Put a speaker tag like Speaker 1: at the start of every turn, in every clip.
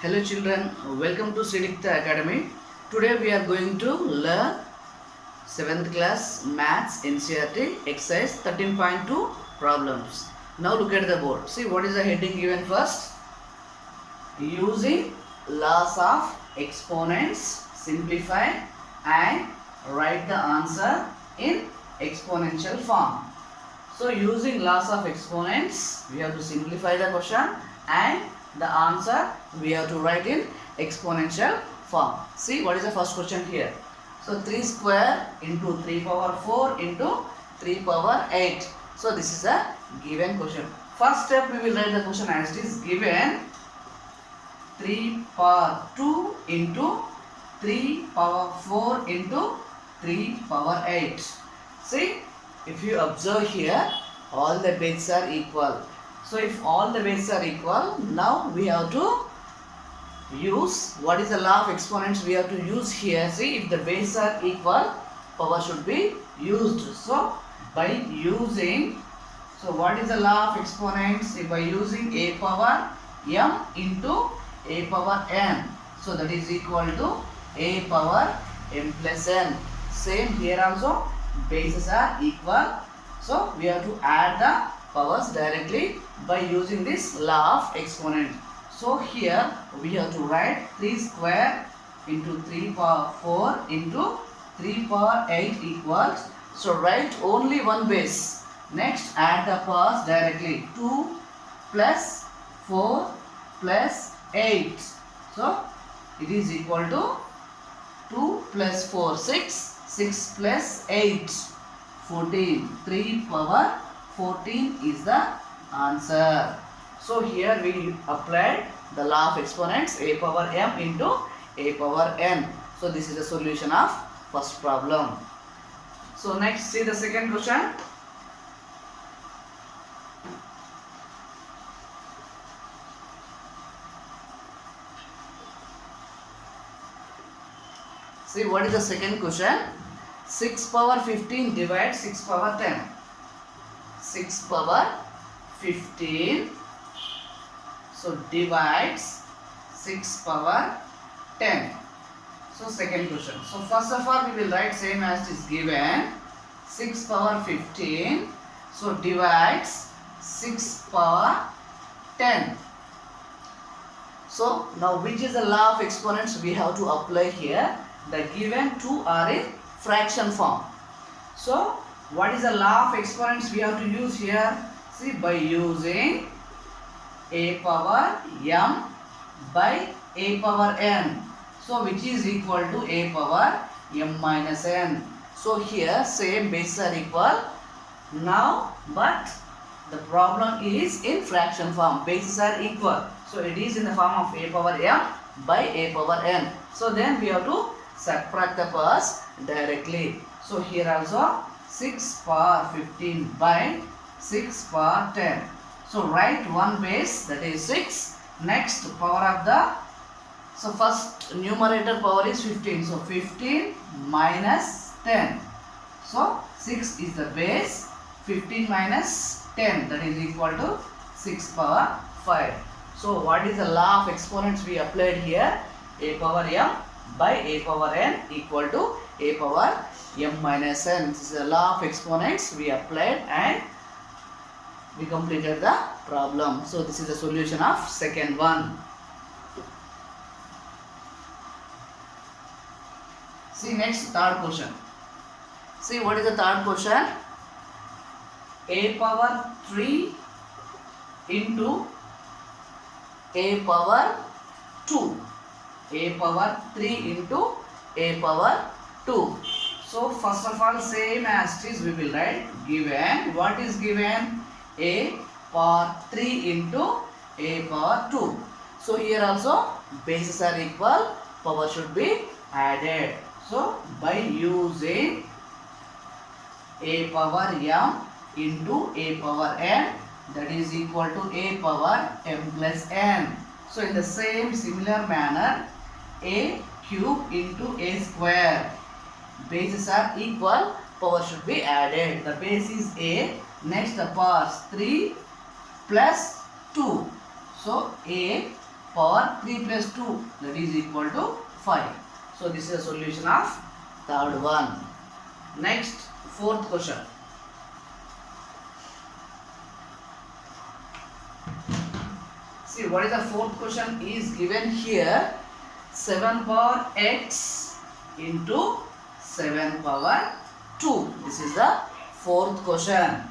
Speaker 1: Hello children, welcome to Sridikta Academy. Today we are going to learn 7th class Maths NCERT exercise 13.2 problems. Now look at the board. See what is the heading given first. Using laws of exponents, simplify and write the answer in exponential form. So using laws of exponents, we have to simplify the question and the answer we have to write in exponential form. See what is the first question here. So 3 square into 3 power 4 into 3 power 8. So this is a given question. First step we will write the question as it is given 3 power 2 into 3 power 4 into 3 power 8. See, if you observe here, all the bases are equal. So if all the bases are equal, now we have to use what is the law of exponents we have to use here. See, if the bases are equal, power should be used. So by using, so what is the law of exponents? By using a power m into a power n. So that is equal to a power m plus n. Same here also, bases are equal. So we have to add the powers directly by using this law of exponent. So here we have to write 3 square into 3 power 4 into 3 power 8 equals. So write only one base. Next add the powers directly. 2 plus 4 plus 8. So it is equal to 2 plus 4 6. 6 plus 8 14. 3 power 14 is the answer. So here we applied the law of exponents a power m into a power n. So this is the solution of first problem. So next see the second question. See what is the second question. 6 power 15 divides 6 power 10. 6 power 15, so divides 6 power 10. So second question. So first of all we will write same as is given 6 power 15, so divides 6 power 10. So now which is the law of exponents we have to apply here? The given two are in fraction form. So what is the law of exponents we have to use here? See, by using a power m by a power n. So which is equal to a power m minus n. So here same bases are equal now, but the problem is in fraction form. Bases are equal. So it is in the form of a power m by a power n. So then we have to subtract the powers directly. So here also 6 power 15 by 6 power 10. So write one base, that is 6. Next power of the, so first numerator power is 15. So 15 minus 10. So 6 is the base, 15 minus 10, that is equal to 6 power 5. So what is the law of exponents we applied here? A power m by a power n equal to a power m minus n. This is the law of exponents we applied and we completed the problem. So this is the solution of second one. See next third question. See what is the third question? A power 3 into a power 2. A power 3 into a power 2. So first of all same as it is we will write given. What is given? A power 3 into a power 2. So here also bases are equal, power should be added. So by using a power m into a power n, that is equal to a power m plus n. So in the same similar manner a cube into a square. Bases are equal, power should be added. The base is a. Next the powers 3 plus 2. So a power 3 plus 2, that is equal to 5. So this is the solution of third one. Next, fourth question. See, what is the fourth question is given here. 7 power x into 7 power 2. This is the fourth question.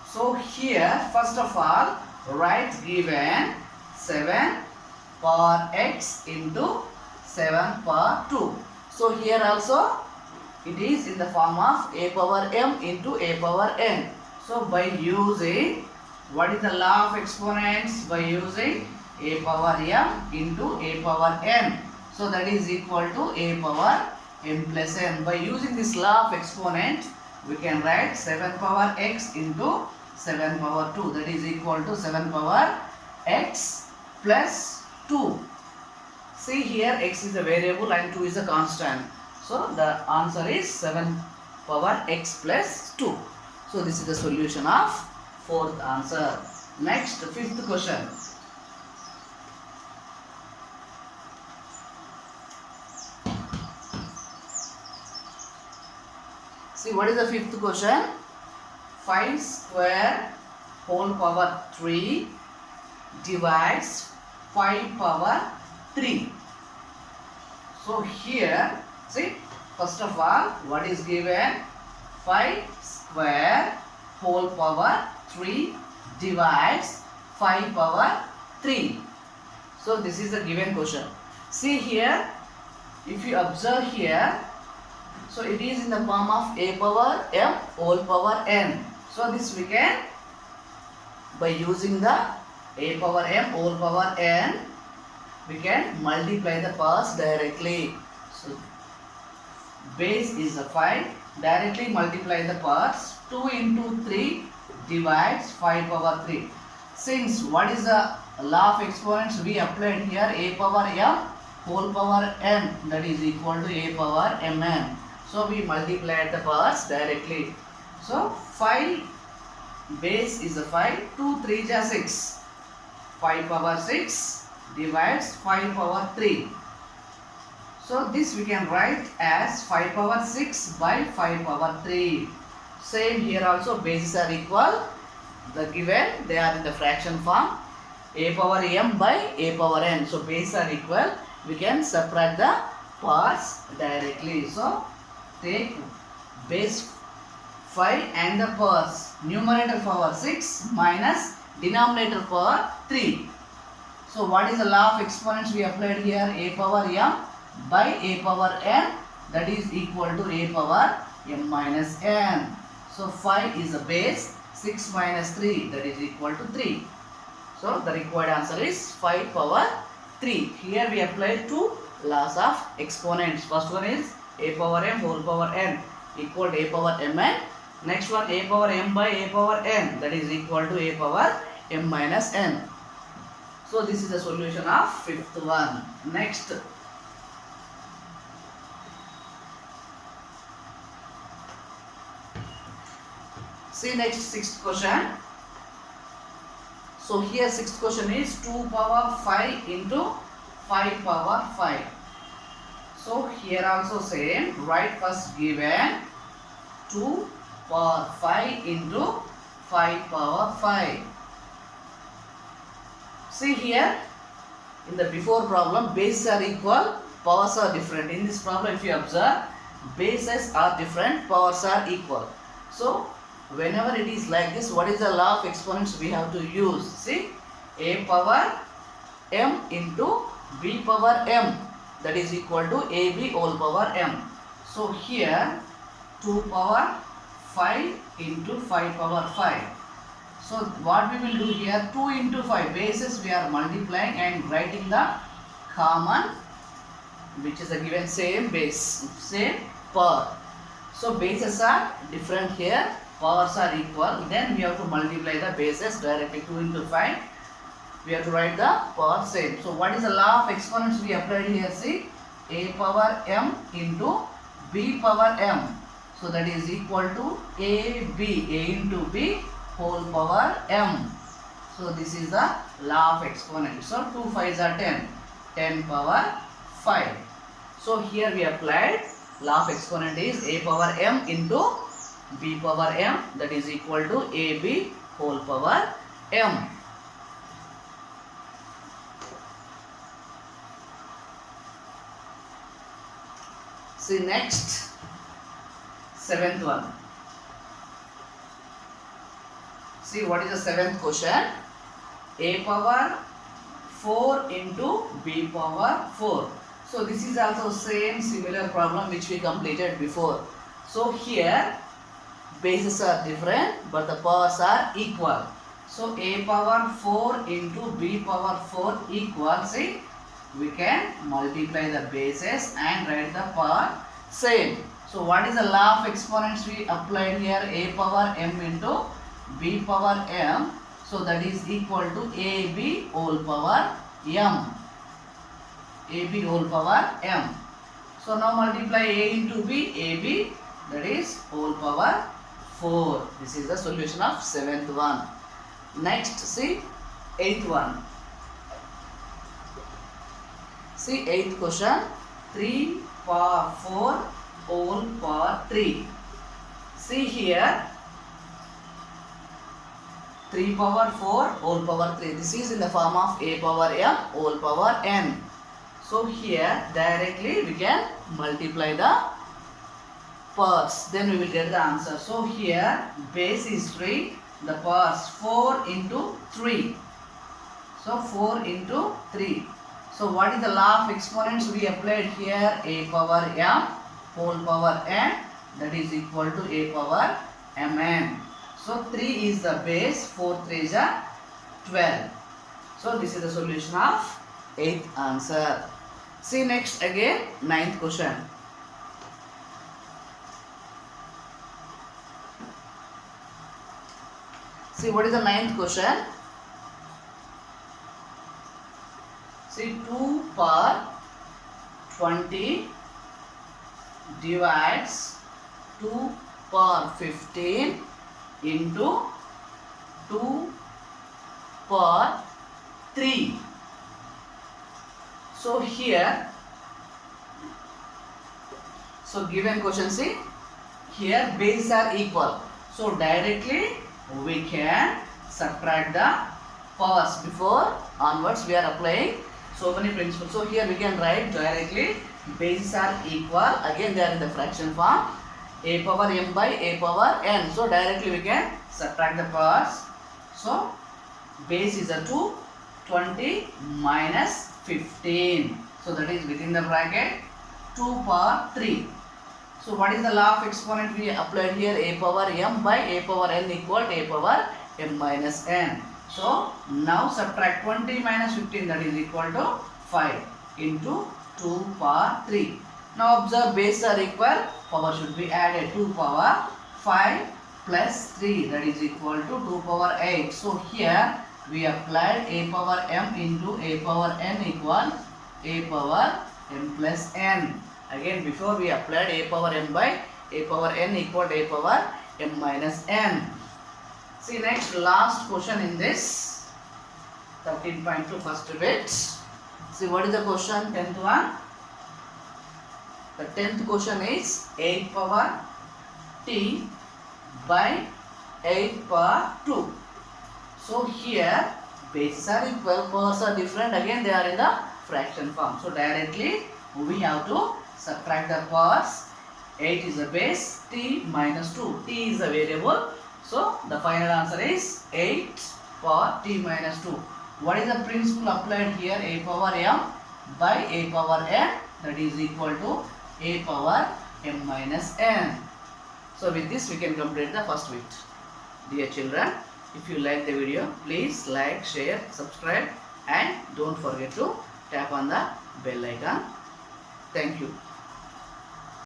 Speaker 1: So here, first of all, write given 7 power x into 7 power 2. So here also it is in the form of a power m into a power n. So by using, what is the law of exponents? By using a power m into a power n. So that is equal to a power m plus n. By using this law of exponent, we can write 7 power x into 7 power 2. That is equal to 7 power x plus 2. See here, x is a variable and 2 is a constant. So the answer is 7 power x plus 2. So this is the solution of fourth answer. Next, fifth question. See, what is the fifth question? 5 square whole power 3 divides 5 power 3. So here, see, first of all, what is given? 5 square whole power 3 divides 5 power 3. So this is the given question. See here, if you observe here, so it is in the form of a power m whole power n. So this we can, by using the a power m whole power n, we can multiply the powers directly. So base is a 5, directly multiply the powers. 2 into 3 divides 5 power 3. Since what is the law of exponents we applied here? A power m whole power n, that is equal to a power mn. So we multiply the powers directly. So 5 base is a 5, 2 3 is 6. 5 power 6 divides 5 power 3. So this we can write as 5 power 6 by 5 power 3. Same here also, bases are equal. The given, they are in the fraction form. A power m by a power n. So bases are equal. We can separate the powers directly. So take base 5 and the powers. Numerator power 6 minus denominator power 3. So what is the law of exponents we applied here? A power m by a power n, that is equal to a power m minus n. So 5 is the base, 6 minus 3, that is equal to 3. So the required answer is 5 power 3. Here we apply two laws of exponents. First one is a power m whole power n equal to a power mn. Next one, a power m by a power n, that is equal to a power m minus n. So this is the solution of fifth one. Next, see next sixth question. So here sixth question is 2 power 5 into 5 power 5. So here also same, write first given 2 power 5 into 5 power 5. See here, in the before problem, bases are equal, powers are different. In this problem, if you observe, bases are different, powers are equal. So whenever it is like this, what is the law of exponents we have to use? See, a power m into b power m, that is equal to ab whole power m. So here 2 power 5 into 5 power 5. So what we will do here, 2 into 5 bases we are multiplying and writing the common, which is a given same base, same power. So bases are different here, powers are equal. Then we have to multiply the bases directly. 2 into 5, we have to write the power same. So what is the law of exponents we applied here? See, a power m into b power m. So that is equal to a into b whole power m. So this is the law of exponent. So 2 5s are 10. 10 power 5. So here we applied law of exponent is a power m into b power m, that is equal to ab whole power m. See next, seventh one. See what is the seventh question? A power 4 into b power 4. So this is also same similar problem which we completed before. So here bases are different but the powers are equal. So a power 4 into b power 4 equals, see, we can multiply the bases and write the power same. So what is the law of exponents we applied here? A power m into b power m. So that is equal to ab whole power m. ab whole power m. So now multiply a into b, ab, that is whole power 4. This is the solution of seventh one. Next, see eighth one. See eighth question, 3 power 4 whole power 3. See here 3 power 4 whole power 3. This is in the form of a power m whole power n. So here directly we can multiply the powers, then we will get the answer. So here base is 3, the powers 4 into 3. So 4 into 3. So what is the law of exponents we applied here? A power m whole power n, that is equal to a power mn. So 3 is the base, 4 3 is a 12. So this is the solution of 8th answer. See next again, 9th question. See what is the 9th question? See 2 power 20 divides 2 power 15 into 2 power 3. So here, so given question, see here bases are equal. So directly we can subtract the powers. Before onwards we are applying so many principles. So here we can write directly bases are equal. Again they are in the fraction form. A power m by a power n. So directly we can subtract the powers. So base is a 2, 20 minus 15. So that is within the bracket 2 power 3. So what is the law of exponent we applied here? A power m by a power n equal to a power m minus n. So now subtract 20 minus 15, that is equal to 5 into 2 power 3. Now observe bases are equal, power should be added. 2 power 5 plus 3, that is equal to 2 power 8. So here we applied a power m into a power n equal a power m plus n. Again before we applied a power m by a power n equal to a power m minus n. See next last question in this 13.2 first bit. See what is the question, 10th one. The 10th question is 8 power t by 8 power 2. So here bases are equal, powers are different, again they are in the fraction form. So directly we have to subtract the powers. 8 is a base, t minus 2. T is a variable. So the final answer is 8 power t minus 2. What is the principle applied here? A power m by a power n, that is equal to a power m minus n. So with this we can complete the first bit. Dear children, if you like the video, please like, share, subscribe and don't forget to tap on the bell icon. Thank you.